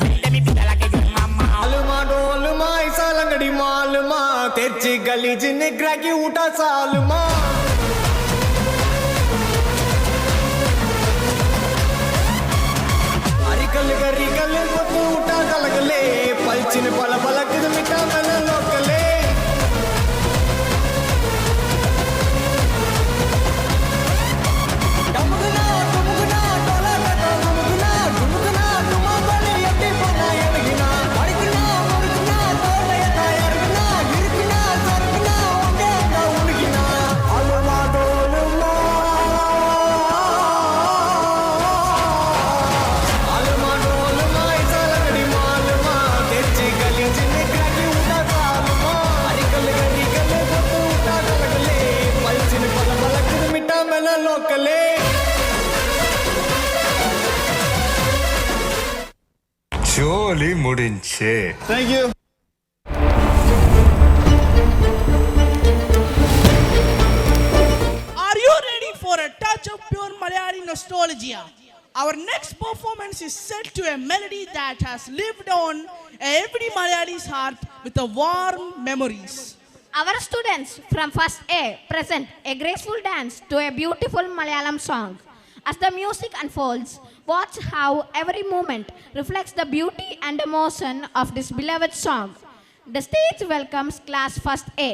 mujer de mi vida, la que yo he mamado. आलमा Dolma ऐसा लंगड़ी मालमा तेची गली जिनिग्रा की उठा सालमा अरिकल गरिकल को उठा गलगले पलचिन पल पलक मिटा मन लोकले डमगना डमगना डोला कटा डमगना डमगना डुमा बने यति बनाए बगिना अड़कना मुड़कना तोले तायरगना गिरकना सरकना ओंगे का उड़गिना अलमा डोलमा अलमा डोलमा ऐसा लगड़ी मालमा तेची गली जिनिग्रा की उठा सालमा अरिकल गरिकल को उठा गलगले पलचिन पल पलक मिटा मन लोकले ஜோலி முடிஞ்சே. Thank you. Are you ready for a touch of pure Malayali nostalgia? Our next performance is set to a melody that has lived on every Malayali's heart with a warm memories. Our students from First A present a graceful dance to a beautiful Malayalam song. As the music unfolds, watch how every moment reflects the beauty and emotion of this beloved song. The stage welcomes class First A.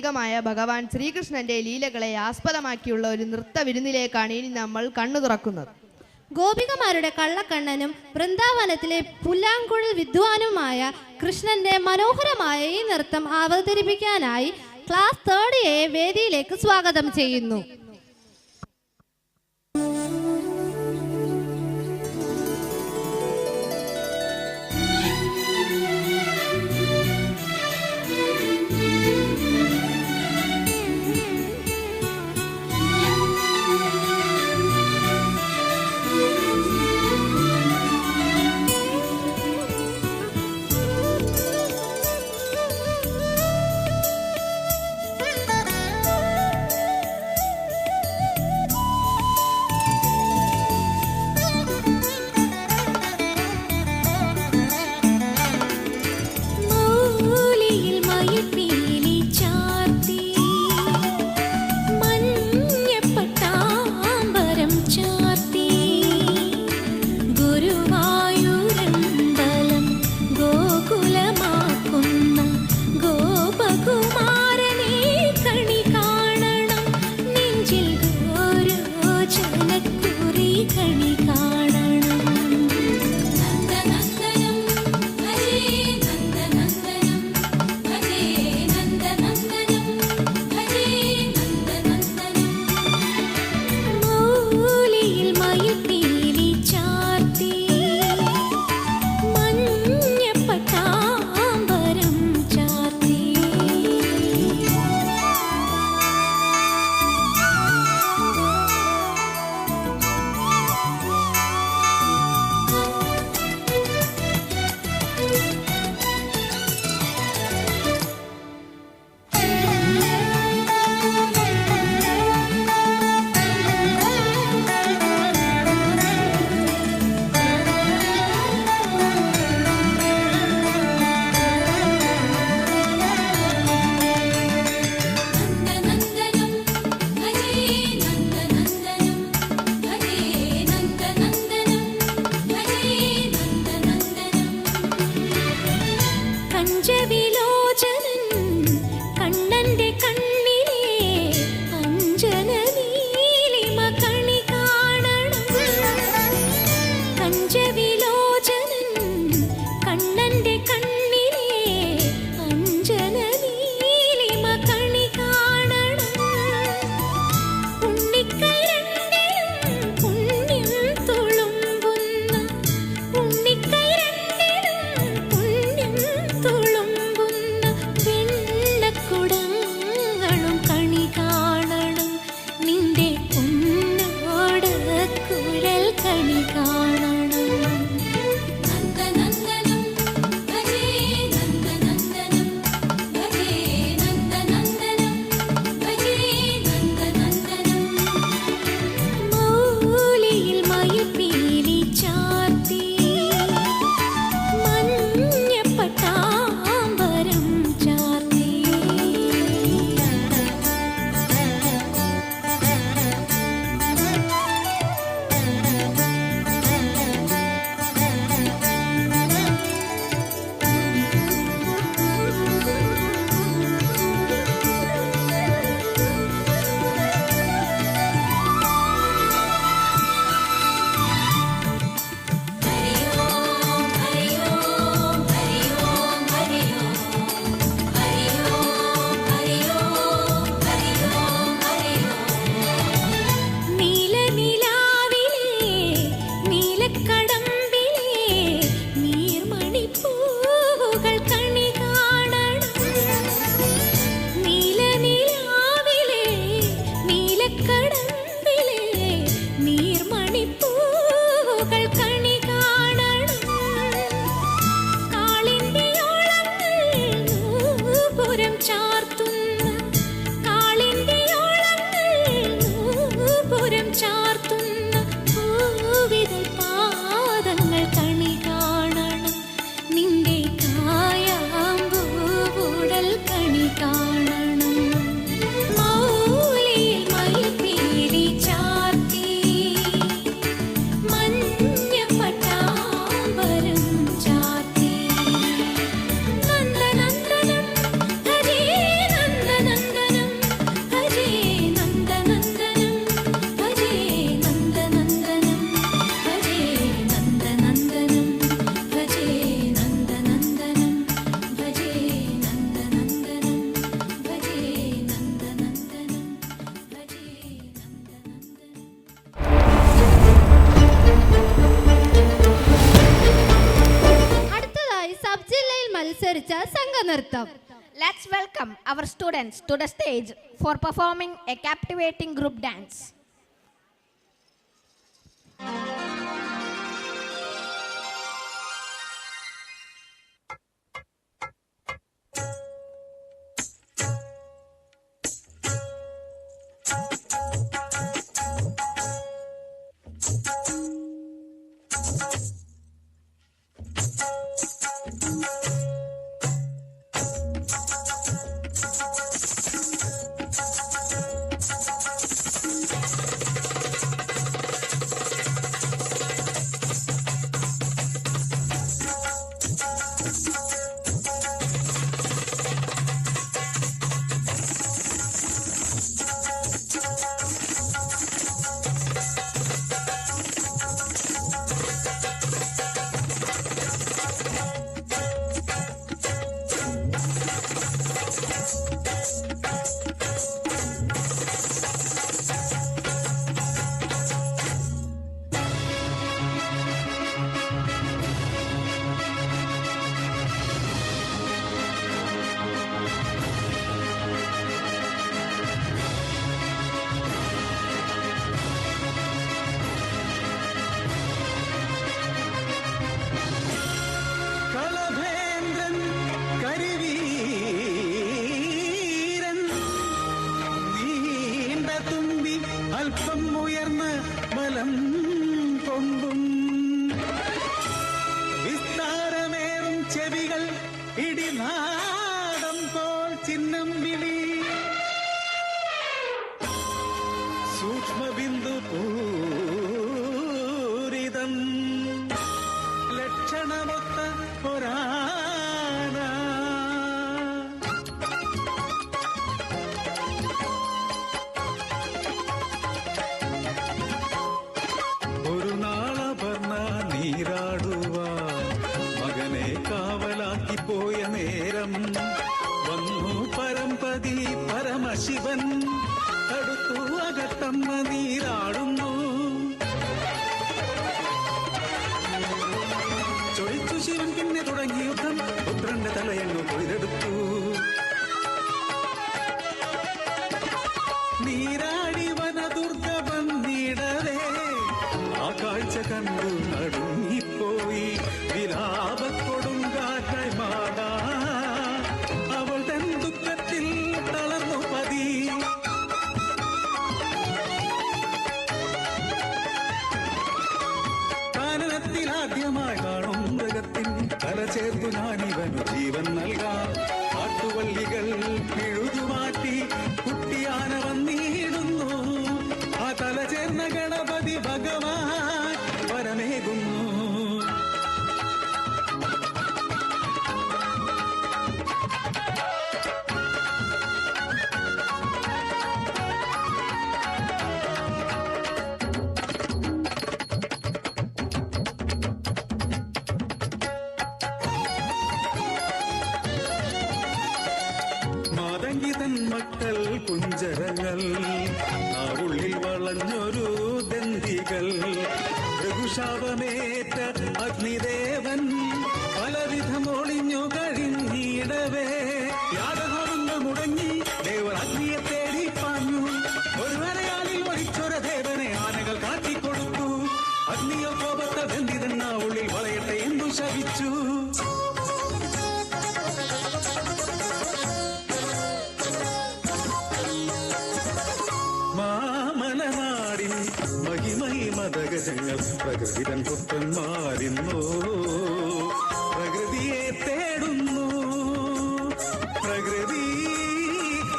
പ്രതീകമായ ഭഗവാൻ ശ്രീകൃഷ്ണന്റെ ലീലകളെ ആസ്പദമാക്കിയുള്ള ഒരു നൃത്തവിരുന്നിലേക്കാണ് ഇനി നമ്മൾ കണ്ണു തുറക്കുന്നത്. ഗോപികമാരുടെ കള്ളക്കണ്ണനും വൃന്ദാവനത്തിലെ പുല്ലാങ്കുഴൽ വിദ്വാനുമായ കൃഷ്ണന്റെ മനോഹരമായ ഈ നൃത്തം അവതരിപ്പിക്കാനായി ക്ലാസ് 3 എ വേദിയിലേക്ക് സ്വാഗതം ചെയ്യുന്നു. സംഘനൃത്തം. Let's welcome our students to the stage for performing a captivating group dance. കളഭേന്ദ്രൻ കരിവീരൻ നീണ്ട തുമ്പി അല്പം ഉയർന്ന ബലം കൊമ്പും വിസ്താരമേറും ചെവികൾ ഇടിനാദം പോൽ ചിഹ്നം വിളി സൂക്ഷ്മബിന്ദു പൂരിതം ലക്ഷണമൊത്ത ഒരാന ഒരു നാളപർണ നീരാടുവാൻ മകനെ കാവലാക്കി പോയ നേരം വന്നു പരമ്പതി പരമശിവൻ അടുത്തു അകത്തമ്മ നീരാടുന്നു ചൊളിച്ചു ശിവൻ പിന്നെ തുടങ്ങി യുദ്ധം പുത്രന്റെ തലയങ്ങ് കൊയ്തെടുത്തു നീരാടി വനദുർഗ വന്നിടവേ ആ കാഴ്ച കണ്ടു നടുങ്ങിപ്പോയി വിലാപക്കൊടുങ്കാറ്റായി മാടാ അവൾ തൻ ദുഃഖത്തിൽ തളർന്നു പതി കാനനത്തിൽ ആദ്യമായി കാണും മൃഗത്തിൻ തല ചേർത്തു ഞാനിവനു ജീവൻ നൽകാം കാട്ടുവല്ലികൾ പിഴുതുമാറ്റി കുട്ടിയാന വന്നിടുന്നു ആ തല ചേർന്ന ഗണപതി ഭഗവാൻ വരമേകുന്നു മാതങ്കിതൻ മക്കൾ കുഞ്ചരങ്ങൾ ആ ഉള്ളിൽ വളഞ്ഞൊരു ദന്തികൾ ഋഗുശാപമേറ്റ അഗ്നിദേവൻ പലവിധം ഒളിഞ്ഞു കഴിഞ്ഞിടവേ യാഗഹോമങ്ങൾ മുടങ്ങി ദേവർ അഗ്നിയെ തേടി പാഞ്ഞു ഒരു വരയാലിൽ ഒളിച്ചൊര ദേവനെ ആനകൾ കാട്ടിക്കൊടുത്തു അഗ്നിയോ കോപത്ത ദന്തിതൻ ആ ഉള്ളിൽ വളയട്ടെ എന്തു ശപിച്ചു മാമലനാടിൻ മഹിമൈ മതഗജങ്ങൾ പ്രകൃതിതൻ പുത്രന്മാരിന്നു പ്രകൃതിയെ തേടുന്നു പ്രകൃതി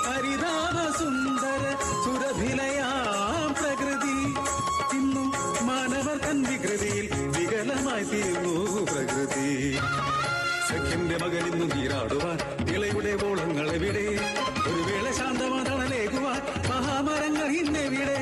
ഹരിതാപ സുന്ദര സുരഭിലയാം പ്രകൃതി ഇന്നും മാനവർ തൻ വികൃതിയിൽ വികലമായി തീർന്നു പ്രകൃതി സഖ്യന്റെ മകനിന്നു നീരാടുവാൻ ഇളയുടെ ഓളങ്ങളെവിടെ ഒരു വേള ശാന്തമാതണലേകുവാൻ മഹാമരങ്ങൾ ഇന്നെവിടെ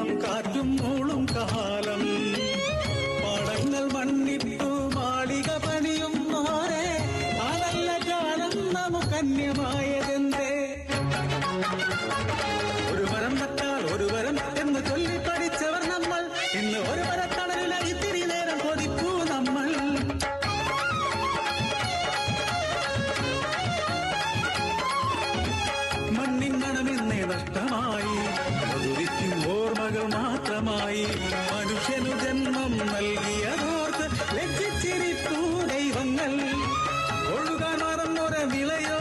മഞ്ഞും കാറ്റും മൂളും കാലം പാടങ്ങൾ മണ്ണിട്ടു മാളിക പണിയുന്നോരെ ആ നല്ല കാലം നമുക്കന്യമായതെന്തേ ഒരു വരം നട്ടാൽ ഒരു വരം എന്ന് ചൊല്ലി പഠിച്ചവർ നമ്മൾ ഇന്ന് ഒരു വരത്തണലിലായി ഇത്തിരി നേരം കൊതിപ്പൂ നമ്മൾ മണ്ണിൻ മണമെന്നേ നഷ്ടമായി മധുരിക്കും ഓർമ്മകൾ മാത്രമായി മനുഷ്യനു ജന്മം നൽകിയതോർത്ത് ലജ്ജിച്ചിരിപ്പൂ ദൈവങ്ങൾ ഒഴുകാൻ മറന്നൊരു വിളയോ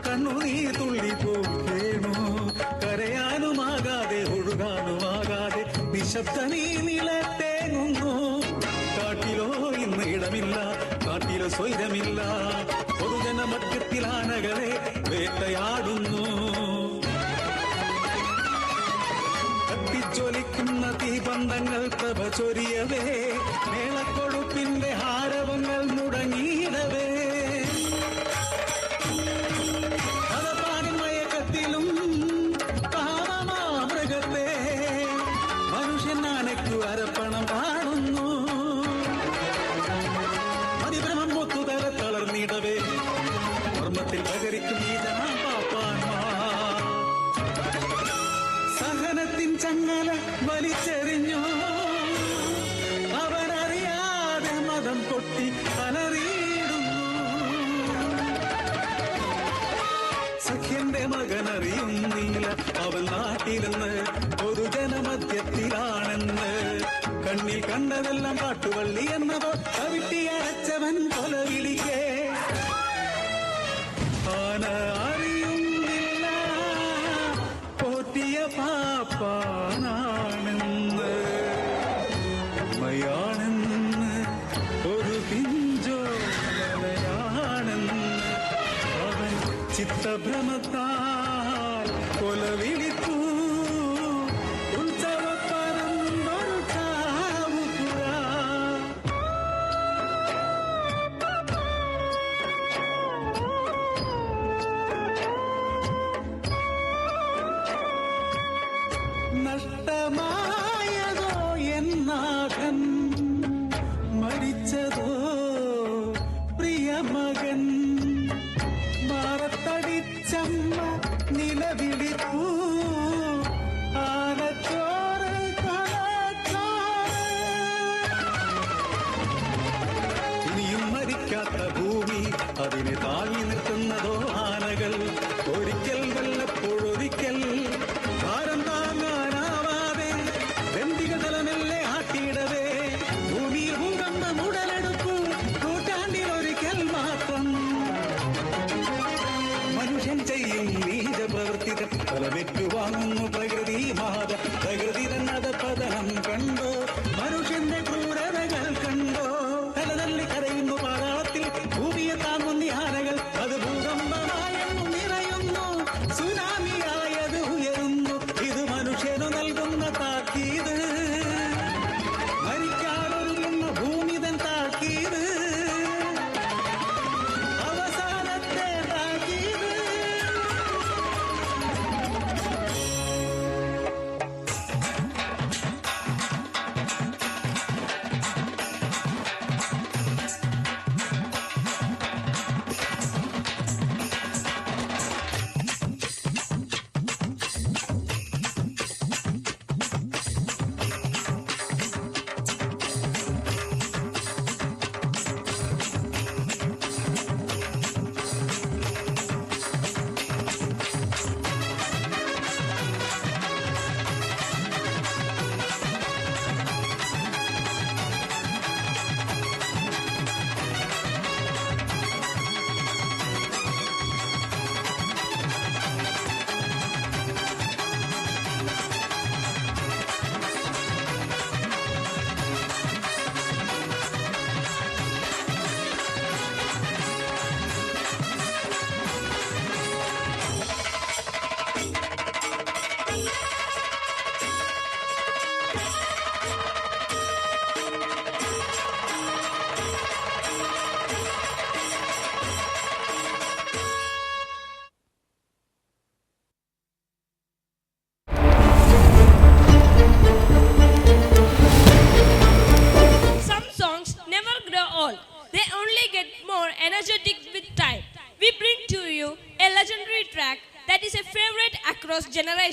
കണ്ണുനീർ തുള്ളിപ്പോകേണോ കരയാനുമാകാതെ ഒഴുകാനുമാകാതെ നിശബ്ദമീ നിലത്തേങ്ങുന്നു കാട്ടിലോ ഇന്ന് ഇടമില്ല കാട്ടിലോ സ്വൈരമില്ല പൊതുജനമധ്യത്തിൽ ആനകളെ വേട്ടയാടുന്നു കത്തിച്ചൊലിക്കുന്ന തീപന്തങ്ങൾ പ്രഭ ചൊരിയവേ മേളക്കൊഴുപ്പിന്റെ ഹാരവങ്ങൾ മുടങ്ങിയിടവേ കഥപാടിൻ മയക്കത്തിലും കാമമാമൃഗത്തെ മനുഷ്യൻ ആനയ്ക്കു അരപ്പണം കാണുന്നു അതിഭ്രമം മുത്തുതല തളർന്നിടവേ ഓർമ്മത്തിൽ പകരിക്കും ഈ ജനാപാപ്പാന്മാർ സഹനത്തിൻ ചങ്ങല വലിച്ചെറിഞ്ഞു അവരറിയാതെ മതം പൊട്ടി അലറിയിടുന്നു സഖ്യന്റെ മകനറിയുന്നില്ല അവൻ നാട്ടിലെന്ന് പൊതുജനമധ്യത്തിലാണെന്ന് കണ്ണിൽ കണ്ടതെല്ലാം പാട്ടുവള്ളി എന്നതോ കവിട്ടി അരച്ചവൻ കൊലവിളിക്കേ ആന അറിയുന്നില്ല പോറ്റിയ പാപ്പാനാണെന്ന് അമ്മയാണെന്ന് ഒരു പിഞ്ചോലയാണെന്ന് അവൻ ചിത്തഭ്രമത്താൽ കൊലവിളിക്കൂ ഉത്സവപ്പറമ്പൊരു ചാവുപുര നഷ്ടമായതോ എന്നാഥൻ മരിച്ചതോ പ്രിയമകൻ മാറത്തടിച്ചമ്മ നിലവിളിപ്പൂ ആനച്ചോറ് ഇനിയും മരിക്കാത്ത ഭൂമി അതിനെ താങ്ങി നിൽക്കുന്നതോ ആനകൾ ഒരിക്കൽ വല്ലപ്പോഴൊരിക്കൽ ഭാരം താങ്ങാനാവാതെ വെന്തിക തലമെല്ലെ ആട്ടിയിടവേ ഭൂമിയിൽ ഭൂകമ്പം ഉടലെടുപ്പു നൂറ്റാണ്ടിലൊരിക്കൽ മാത്രം മനുഷ്യൻ ചെയ്യും നീച പ്രവൃത്തികൾ ഫലമേറ്റു വാങ്ങുന്നു പ്രകൃതി മാത പ്രകൃതി തന്നത പതനം കണ്ടോ മനുഷ്യന്റെ ക്രൂരതകൾ കണ്ടോ തലതല്ലി കരയുന്നു പാതാളത്തിൽ ഭൂമിയെ താങ്ങുന്ന ആനകൾ അത് ഭൂകമ്പമായെന്നും നിറയുന്നു സുനാമിയായത് ഉയരുന്നു ഇത് മനുഷ്യനു നൽകുന്ന താക്കീത് മരിക്കാനൊരുങ്ങുന്ന ഭൂമിതൻ താക്കീത് അവസാനത്തെ താക്കീത്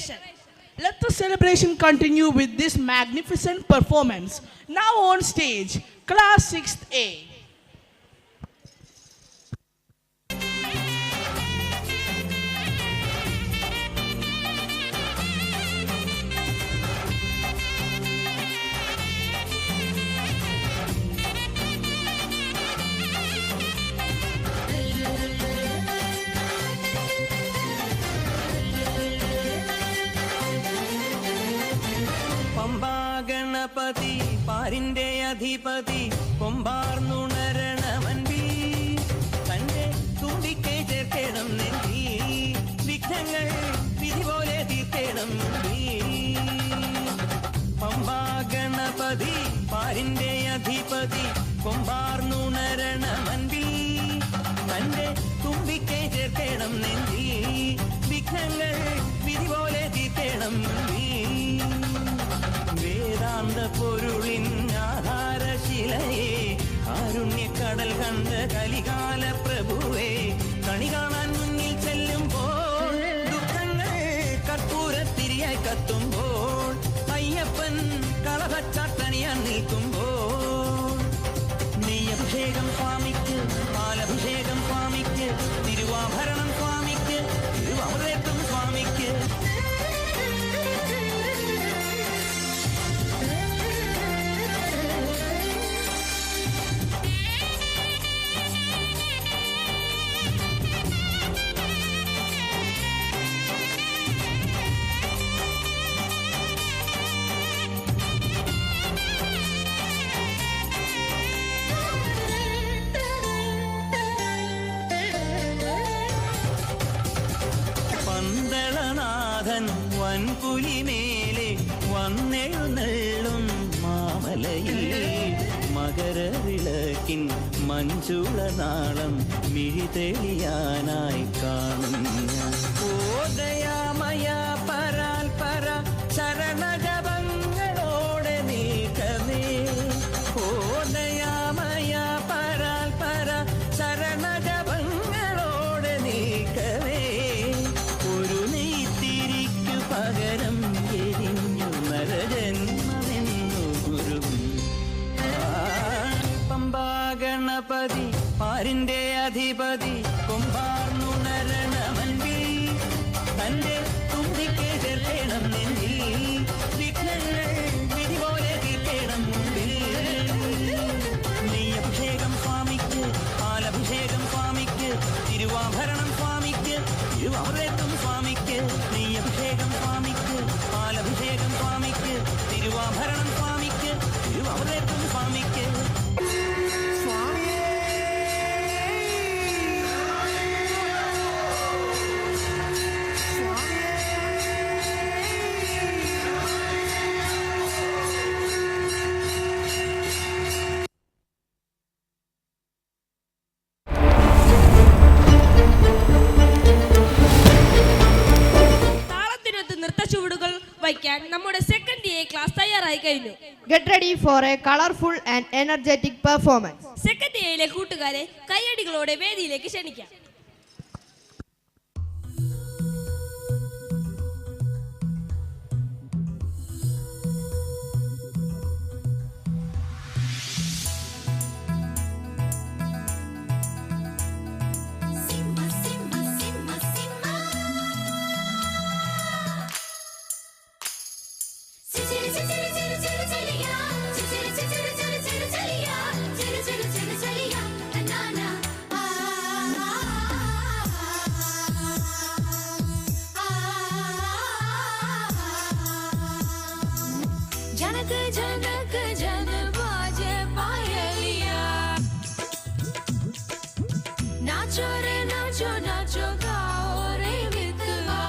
celebration. Let the celebration continue with this magnificent performance. Now on stage, Class 6th A. Ganapathi പാരിന്റെ അധിപതി കൊമ്പാർന്നുണരണമൻപി തന്റെ തുമ്പിക്കൈ ചേർക്കണം നെഞ്ചി വിഘ്നങ്ങൾ വിധി പോലെ തീർക്കണം പമ്പാ ഗണപതി പാരിന്റെ അധിപതി കൊമ്പാർന്നുണരണമൻപി തന്റെ തുമ്പിക്കൈ ചേർക്കണം നെഞ്ചി വിഘ്നങ്ങൾ വിധി പോലെ തീർക്കണം വേദാന്ത പൊരുളിൻ ആധാരശിലയെ കാരുണ്യക്കടൽ കണ്ട കലികാല പ്രഭുവേ കണി കാണാൻ മുന്നിൽ ചെല്ലുമ്പോൾ ദുഃഖങ്ങൾ കർപ്പൂരത്തിരിയായി കത്തുമ്പോൾ അയ്യപ്പൻ കളഭച്ചാട്ടണിയാൻ നിൽക്കുമ്പോൾ നെയ്യഭിഷേകം സ്വാമിക്ക് പാലഭിഷേകം സ്വാമിക്ക് തിരുവാഭരണം സ്വാമിക്ക് തിരുവാമൃതം സ്വാമിക്ക് പന്തളനാഥൻ വൻപുലിമേലെ വന്നെഴുന്നള്ളും മാമലയിൽ മകരവിളക്കിൻ മഞ്ചുളനാളം മിഴിതെളിയാനായി കാണുന്ന ഓദയാമയ പരാൽ പര ശരണജപങ്ങളോടെ നീക്കമേ ഓദയാമയ പരാൽ പര ശരണജപങ്ങളോടെ നീക്കമേ പകരം എരിഞ്ഞു നരജന്മമെന്നു ഗുരു പമ്പാ ഗണപതി പാരിന്റെ അധിപതി കൊമ്പാർന്നുണരണമൻപി തന്റെ തുമ്പിക്കൈ ചേർക്കണം നെഞ്ചിൽ വിഘ്നങ്ങൾ വിധി പോലെ തീർക്കണം മുമ്പിൽ നെയ്യഭിഷേകം സ്വാമിക്ക് പാലഭിഷേകം സ്വാമിക്ക് തിരുവാഭരണം സ്വാമിക്ക് തിരുവാമൃതം സ്വാമിക്ക് നെയ്യഭിഷേകം സ്വാമിക്ക് പാലഭിഷേകം സ്വാമിക്ക് തിരുവാഭരണം സ്വാമിക്ക് തിരുവാമൃതം സ്വാമിക്ക് നമ്മുടെ സെക്കൻഡ് എ ക്ലാസ് തയ്യാറായി കഴിഞ്ഞു. Get ready for a colorful and energetic performance. Second എയിലെ കൂട്ടുകാരെ കയ്യടികളോടെ വേദിയിലേക്ക് ക്ഷണിക്കാം. जनक जनक जन बाजे पायलिया नाचो रे नाचो नाचो गाओ रे मितवा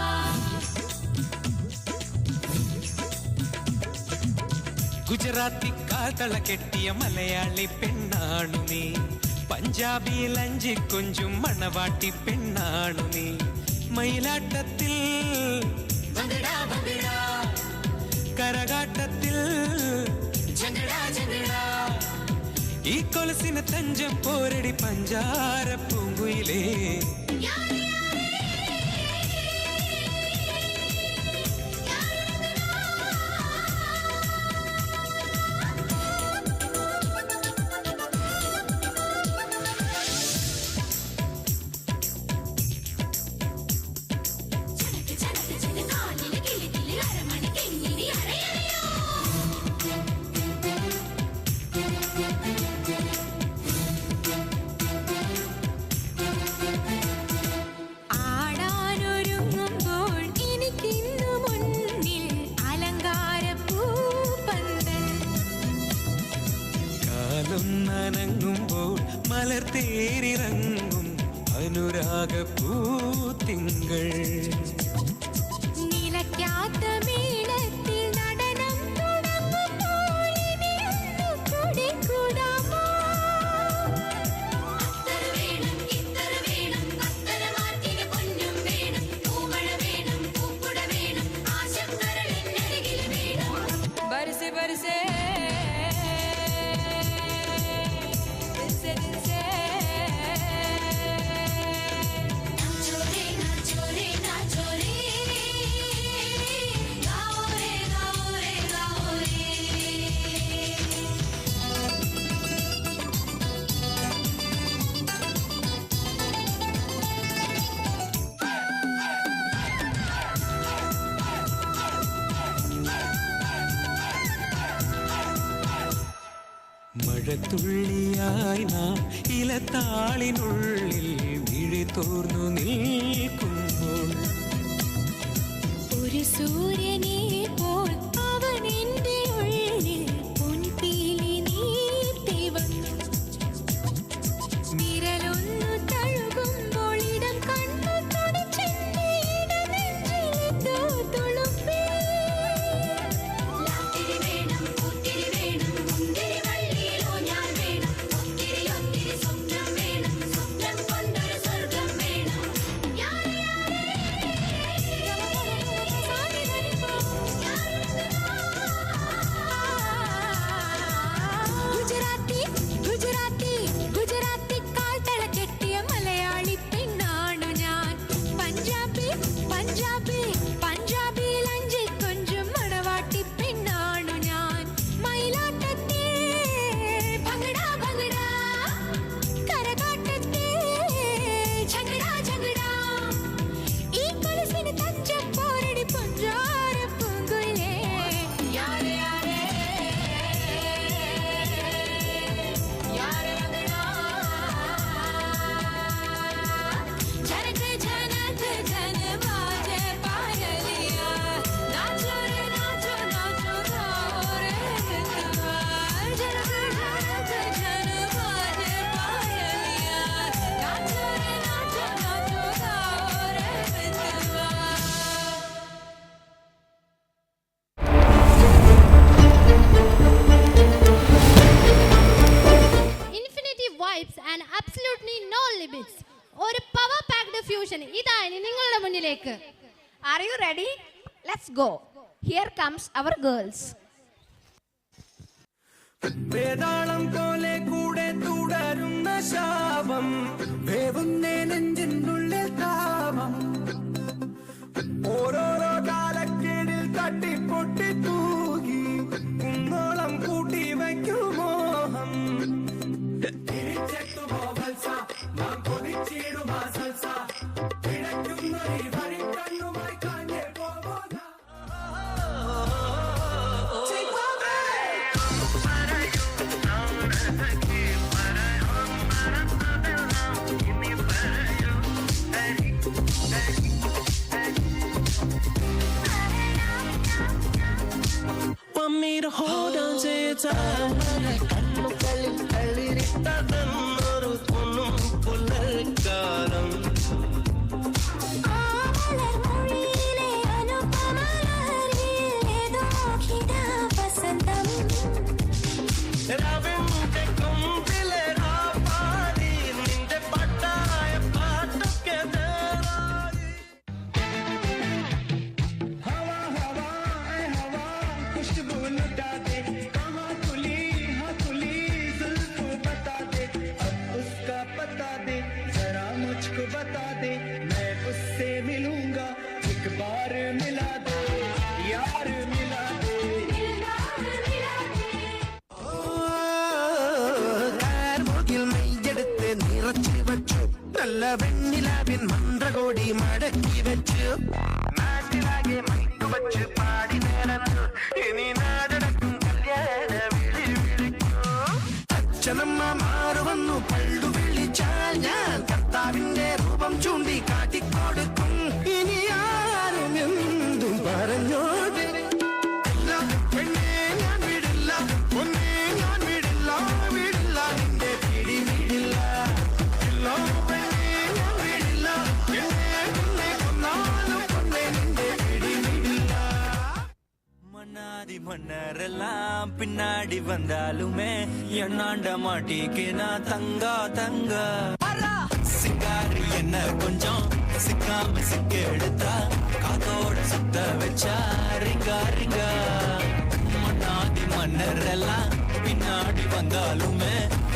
ഗുജറാത്തി കാതള കെട്ടിയ മലയാളി പെണ്ണാണു നീ പഞ്ചാബിയിൽ അഞ്ചി കൊഞ്ചും മണവാട്ടി പെണ്ണാണു നീ മയിലാട്ടത്തിൽ കരകാട്ടത്തിൽ ഈ കൊലസിന് തഞ്ചം പോരടി പഞ്ചാര പൂങ്കുയിലേ കടലൊന്നനങ്ങുമ്പോൾ മലർത്തേരിറങ്ങും അനുരാഗപ്പൂത്തിങ്കൾ നിലയ്ക്കാത്ത മേളത്തിൽ നടനം തുടങ്ങുമ്പോൾ ഇനിയൊന്നു കൂടി കൂടാമോ? അത്തര വേണം ഇത്തര വേണം കത്തര മാറ്റിന് പൊന്നും വേണം പൂമഴ വേണം പൂക്കുട വേണം ആശക്കരളിനരികിൽ വേണം ബർസെ ബർസെ മഴത്തുള്ളിയായി നാം ഇലത്താളിനുള്ളിൽ വിഴി തോർന്നു നിൽക്കുമ്പോൾ ഒരു സൂര്യനെ പോൽ അവൻ എൻ്റെ ഉള്ളിൽ പൊൻപീലി നീർത്തി വന്നു നിഴലൊന്നു തഴുകുമ്പോൾ ഇടം കണ്ണു തുടിച്ചെന്റെ ഇടനെഞ്ചിലെന്തോ തുളുമ്പി ലാത്തിരി വേണം പൂത്തിരി വേണം മുന്തിരി വള്ളിയിലോ ഞാൻ വേണം ഒത്തിരി ഒത്തിരി സ്വപ്നം വേണം സ്വപ്നം കൊണ്ടൊരു സ്വർഗം വേണം ഗുജറാത്തി ഗുജറാത്തി ഗുജറാത്തി കാൽത്തള കെട്ടിയ മലയാളി പെണ്ണാണു ഞാൻ പഞ്ചാബി പഞ്ചാബി പഞ്ചാബിയിൽ അഞ്ചിൽ കൊഞ്ചും മണവാട്ടി പെണ്ണാണു ഞാൻ മയിലാട്ടത്തെ ഭംഗടാ ഭംഗടാ കരകാട്ടത്തെ ഝഗടാ ഝഗടാ ഈ കൊലുസിന് തഞ്ചപ്പോരടി പൊഞ്ചാര പൂങ്കുയിലേ യാരെ യാരെ യാരെ ഭംഗടാ झनक झनक झन बाजे पायलिया नाचो रे नाचो नाचो गाओ रे मितवा झनक झनक झन बाजे पायलिया नाचो रे नाचो नाचो गाओ रे मितवा infinity vibes and absolutely no limits. ഒരു പവർ പാക്ഡ് ഫ്യൂഷൻ ഇതായി നിങ്ങളുടെ മുന്നിലേക്ക്. Are you ready? Let's go. Here comes our girls. വേതാളം പോലെ കൂടെ തുടരുന്ന ശാപം വേവുന്നേ നെഞ്ചിനുള്ളിൽ താപം ഓരോരോ കാലക്കേടിൽ തട്ടിപ്പൊട്ടി തൂകി കുന്നോളം കൂട്ടി വയ്ക്കും മോഹം തിരിച്ചെത്തുമോ വത്സ നാം കൊതിച്ചിടുമാ സൽസ കിടക്കുന്ന ഈ വഴി കണ്ണുമായി കാഞ്ഞേ പോവോ Want me to hold on to your time കണ്ണുകളിൽ തളിരിട്ടതെന്നൊരു പൊന്നും പുലർക്കാലം മലർമൊഴിയിലെ അനുപമലരിയിൽ ഏതോ കിടാ വസന്തം രാവിന്റെ കൊമ്പിലെ രാപ്പാടി നിന്റെ പട്ടായ പാട്ടൊക്കെ തേറാടി हवा हवा ऐ हवा खुशबू लुटा दे कहाँ खुली हाँ खुली जुल्फ बता दे अब उसका पता दे जरा मुझको बता दे मैं उससे मिलूंगा एक बार मिला दे यार मिला दे കാർമുകിൽ നെയ്യെടുത്ത് നിറച്ചു വച്ചു നല്ല വെണ്ണിലാവിൻ മന്ത്രകോടി മടക്കി വെച്ചു നാട്ടിലാകെ മൈക്ക് വച്ച് പാടി നേരന്നു ഇനി നാടടക്കും കല്യാണ വിളി വിളിക്കൂ അച്ഛനമ്മ മാറുവന്നു പള്ളു വിളിച്ചാൽ ഞാൻ കർത്താവിന്റെ രൂപം ചൂണ്ടി കാട്ടിക്കൊടുക്കും ഇനി ആരും എന്തും പറഞ്ഞോട്ടെ പെണ്ണേ ഞാൻ വിടില്ല പൊന്നേ ഞാൻ വിടില്ല വിടില്ല மன்னரெல்லாம் பின்னாடி வந்தாலுமே என்னாண்ட மாட்டிக்கு நான் தங்கா தங்க சிங்காரி என்ன கொஞ்சம் சிக்காம சிக்க எடுத்தா காத்தோட சுத்த வச்சா ரிங்கா ரிங்கா மன்னாதி மன்னரெல்லாம் பின்னாடி வந்தாலுமே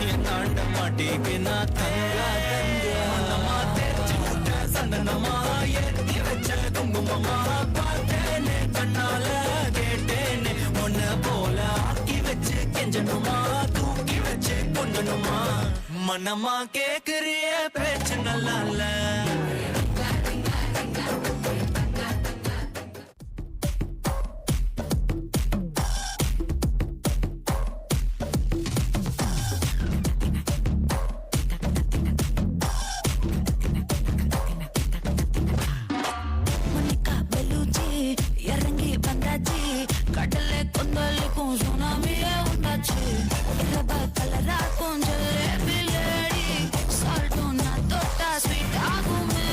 என்னாண்ட மாட்டிக்கு நான் தங்கா தங்க மன்னமா தெரிஞ்சு விட்ட சந்தனமா ஏற்றி வச்ச குங்குமமா பார்த்தேனே கண்ணால கேட்டேனே உன்ன போல ஆக்கி வச்சு கெஞ்சணுமா தூக்கி வச்சு கொண்டணுமா மனமா கேக்குறிய பேச்சு நல்லா இல்ல இறங்கி வந்தாச்சு கடல்ல கொந்தளிக்கும் சுனாமியே உண்டாச்சு கலராக்கும் ஜல்லேபிலேடி சால்ட்டும் நான் தொட்டா ஸ்வீட் ஆகுமே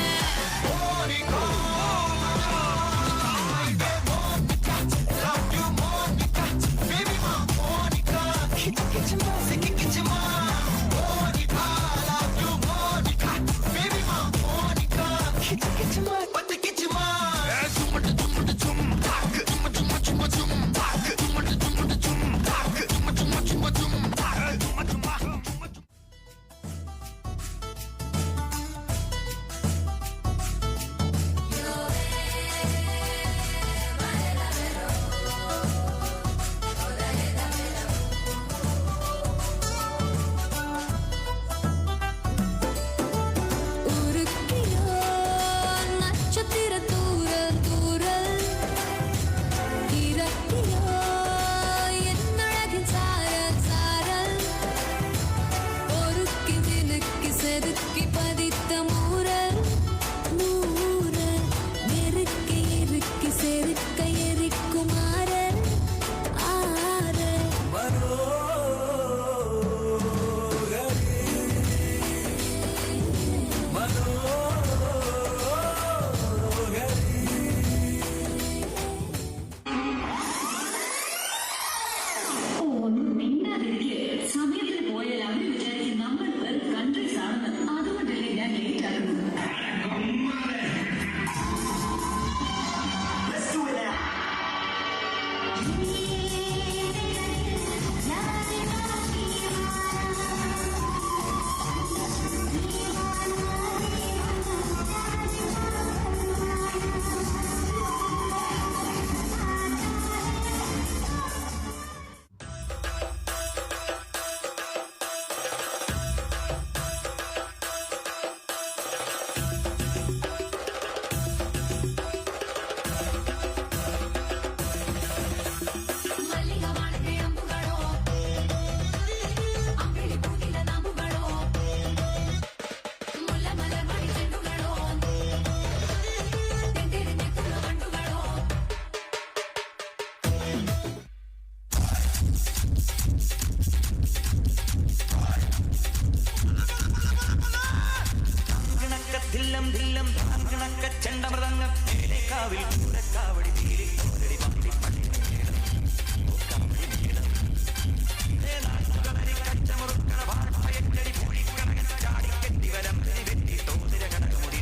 ധില്ലം ധില്ലം കണക്ക ചെണ്ടമൃതങ്ങ കാവിൽ പൂരക്കാവടി തീരെ കച്ചമുറുക്കണ വാഴപ്പയക്കടി പൂഴിക്കണ ചാടി കെട്ടി വരം വെട്ടി തോതിര കടകമുടി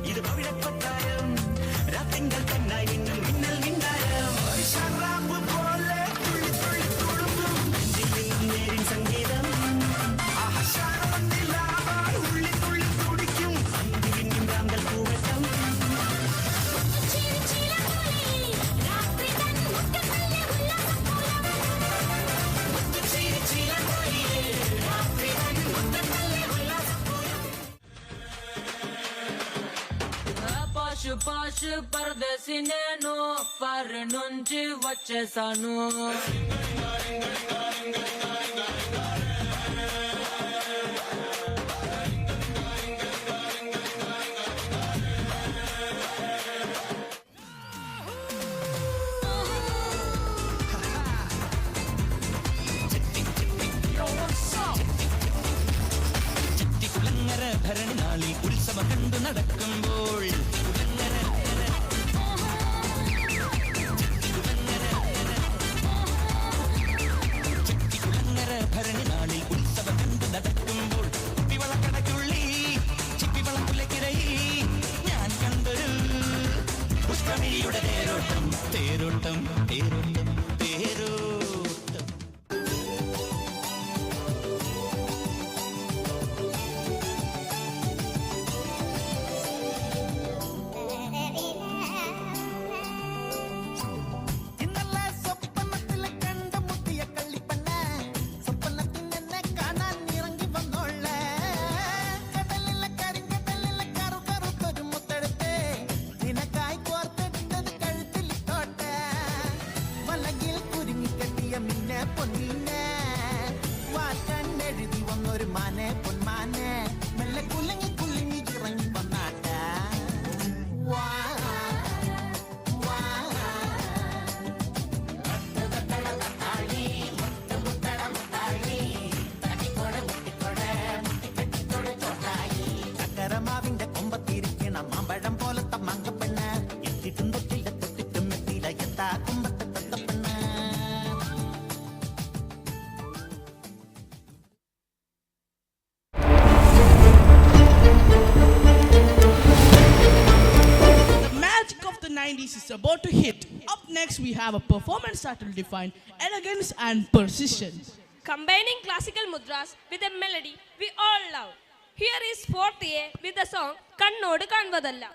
ഇത് പവിഴക്കൊട്ടായം രാത്തിങ്കൾ കണ്ണായി മിന്നും മിന്നൽ മിണ്ടായം ഷറാബ് പോലെ തുള്ളി തുള്ളി തുളുമ്പും നേരിൻ സംഗീതം ഉള്ളി തുള്ളി തുടിക്കും അന്തിരിഞ്ഞും താങ്കൾ പൂവട്ടം పాషు పాషు పరదేశి నేను ఫర్ నుంచి వచ్చేసాను ഭരണി നാളിൽ ഉത്സവം കണ്ടു നടക്കുമ്പോൾ അഴകിയുടെ തേരോട്ടം തേരോട്ടം തേരോട്ടം തേരോട്ടം. ഇന്നലെ സ്വപ്നത്തിലെ കണ്ടുമുട്ടിയ കള്ളിപ്പന്നെ സ്വപ്നത്തിൽ എന്നെ കാണാൻ ഇറങ്ങി വന്നോളെ കടലിലെ കരിങ്കടലിലെ കറുകറുത്തൊരു മുത്തെടുത്ത് നിനക്കായി കോർത്തെടുത്തത് കഴുത്തിലിട്ടോട്ടെ വലകിൽ കുരുങ്ങിക്കെട്ടിയ മിന്നെ പൊന്നിന്നെ വാക്കണ്ണെഴുതി വന്നൊരു മാനെ പൊന്മാനെ മെല്ലെ കുലുങ്ങി കുലുങ്ങി ഇറങ്ങി വന്നാട്ടെ വാ ചക്കരമാവിന്റെ കൊമ്പത്തിരിക്കണം മാമ്പഴം പോലത്തെ മങ്കപ്പെണ്ണ് എത്തിട്ടും തൊട്ടില്ല തൊട്ടിട്ടും എത്തിയില്ല എന്താ കുമ്പത്തെ തത്തപ്പെണ്ണ്. The magic of the 90s is about to hit. Up next, we have a performance that will define elegance and precision. Combining classical mudras with a melody we all love. Here is 4th A with the song Kannodu Kanvadalla.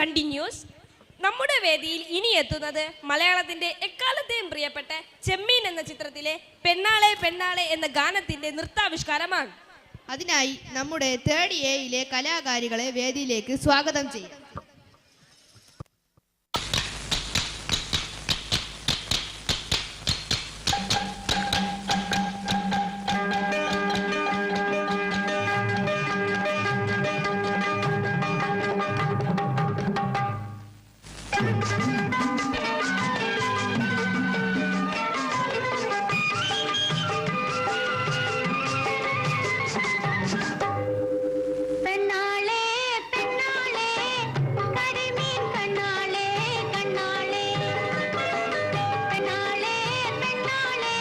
Continuous. നമ്മുടെ വേദിയിൽ ഇനി എത്തുന്നത് മലയാളത്തിന്റെ എക്കാലത്തെയും പ്രിയപ്പെട്ട ചെമ്മീൻ എന്ന ചിത്രത്തിലെ പെണ്ണാളെ പെണ്ണാളെ എന്ന ഗാനത്തിന്റെ നൃത്താവിഷ്കാരമാണ്. അതിനായി നമ്മുടെ 3rd എയിലെ കലാകാരികളെ വേദിയിലേക്ക് സ്വാഗതം ചെയ്യാം. പെണ്ണാളെ പെണ്ണാളെ കരിമീൻ കണ്ണാളെ കണ്ണാളെ പെണ്ണാളെ പെണ്ണാളെ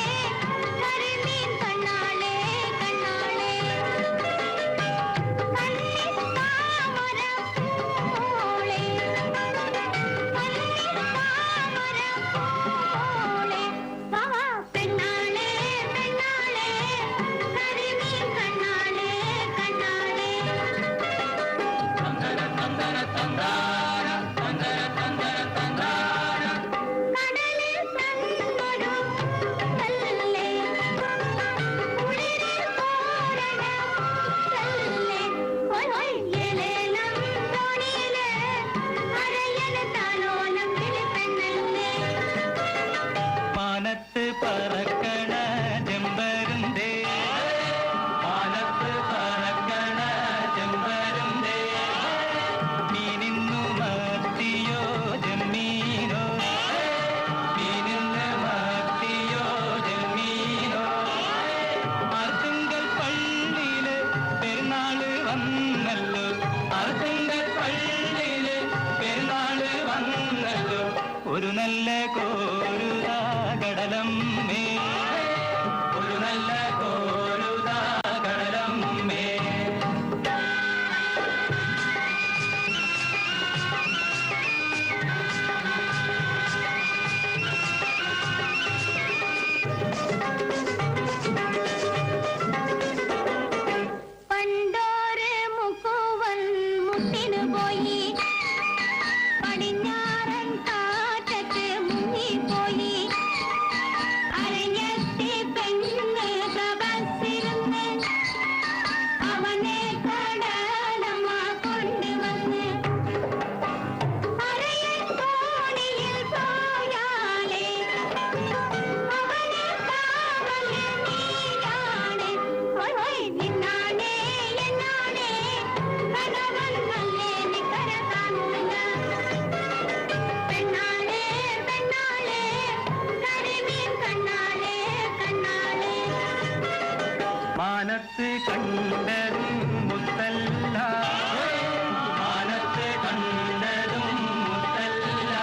കരിമീൻ കണ്ണാളെ കണ്ണാളെ പള്ളിത്താമരപ്പൂളെ പള്ളിത്താമരപ്പൂളെ വാ പെണ്ണാളെ പെണ്ണാളെ കരിമീൻ കണ്ണാളെ കണ്ണാളെ കടലിൽ തന്നൊരു കല്ലേ കുളിരിൽ കോരണ കല്ലേ ഹോയ് ഹോയ് ഏലേലം തോണിയിലെ അരയന താലോലം കിളിപ്പെണ്ണല്ലേ മാനത്ത് പറക്കണ ചെമ്പരുന്തേ മാനത്ത് പറക്കണ ചെമ്പരുന്തേ മീനിന്നു മത്തിയോ ജമ്മീനോ മീനിന്ന് മത്തിയോ ജമ്മീനോ ആർത്തിങ്കൽ പള്ളിയില് പെരുന്നാള് വന്നല്ലോ ആർത്തിങ്കൽ പള്ളിയില് പെരുന്നാള് വന്നല്ലോ ഒരു നല്ല കോരുതാ കടലമ്മേ ഒരു നല്ല കോരുതാ കടലമ്മേ പണ്ടോര് മുക്കുവൻ മുട്ടിനു പോയി പടിഞ്ഞാറൻ കാറ്റത്ത് മുങ്ങിപ്പോയി അരഞ്ഞെത്തി പെണ്ണ് തപസ്സിരുന്ന് അവനെ കടലമ്മ കൊണ്ടുവന്ന് അരയൻ തോണിയിൽ പോയാലേ അവനെ കാവല് നീയാണ് ഹോയ് ഹോയ് നിന്നാണേ എന്നാണേ കണവൻ നല്ലേ നിക്കര കാണൂല പെണ്ണാളെ പെണ്ണാളെ കരിമീൻ കണ്ണാളെ കണ്ണാളെ മാനത്ത് കണ്ടതും മുത്തല്ല മാനത്ത് കണ്ടതും മുത്തല്ല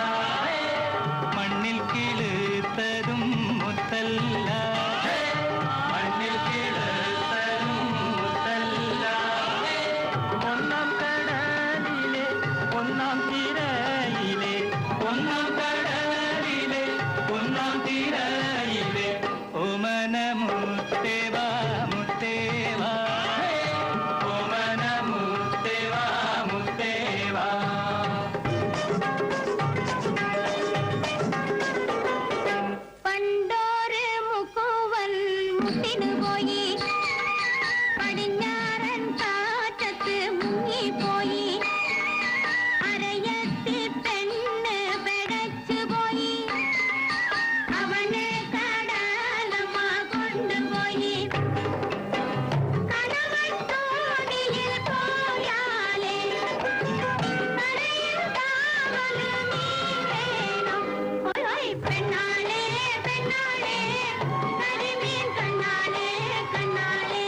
മണ്ണിൽ കിളുത്തതും മുത്തല്ല മണ്ണിൽ കിളുത്തതും മുത്തല്ല ഒന്നാം കടലിലെ ഒന്നാം തിരയിലെ ഒന്നാം കടലിലെ ഒന്നാം തിരയിലെ ഓമന മുത്തേവാ മുത്തേവാ ഓമന മുത്തേവാ മുത്തേവാ പണ്ടോര് മുക്കുവൻ മുട്ടിനു പോയി പടിഞ്ഞാറൻ കാറ്റത്ത് മുങ്ങിപ്പോയി അരയത്തി പെണ്ണ് പെടച്ചു പോയി അവനെ കടലമ്മ കൊണ്ടുപോയി കണവൻ തോണിയിൽ പോയാലേ കരയിൽ കാവല് നീ വേണം ഹോയ് ഹോയ് പെണ്ണാളെ പെണ്ണാളെ കരിമീൻ കണ്ണാളെ കണ്ണാളെ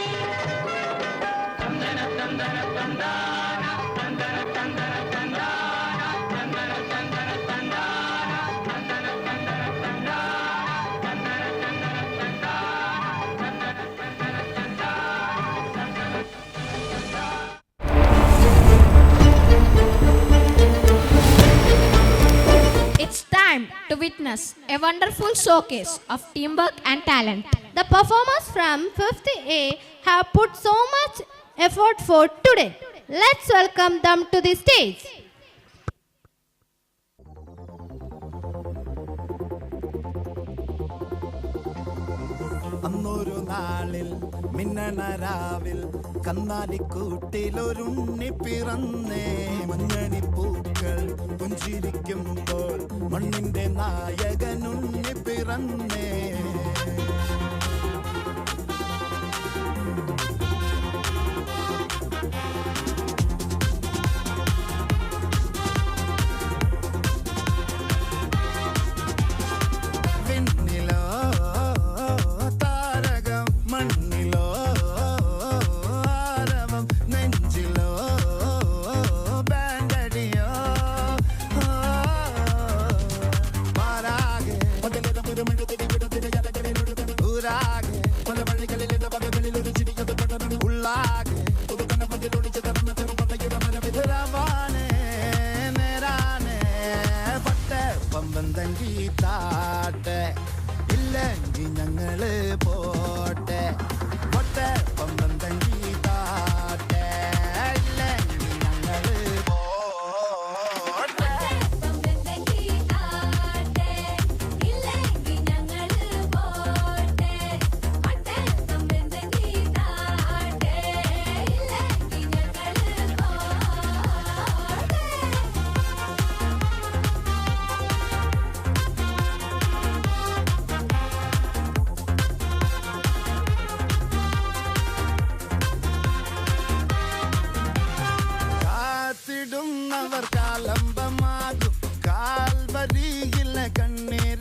തന്തന തന്തന തന്താന തന്തന തന്തന തന്താന തന്തന തന്തന തന്താന തന്തന തന്തന തന്താന തന്തന തന്തന തന്താന തന്തന തന്തന It's time to witness a wonderful showcase of teamwork and talent. The performers from 5th A have put so much effort for today. Let's welcome them to the stage. അന്നൊരു നാളിൽ മിന്നണരാവിൽ കന്നാലിക്കൂട്ടിലൊരുണ്ണി പിറന്നേ. മഞ്ഞണിപ്പൂക്കൾ പുഞ്ചിരിക്കുമ്പോൾ മണ്ണിന്റെ നായകനുണ്ണി പിറന്നേ. താട്ടെ ഇല്ലെങ്കിൽ ഞങ്ങള് പോട്ടെ. പൊട്ടെ പമ്പം തങ്കി താട്ടെ ഇല്ലെങ്കിൽ ഞങ്ങള് പോട്ടെ. കാത്തിടുന്നവർ കാലംബമാകും കാൽവരിയിലെ കണ്ണീർ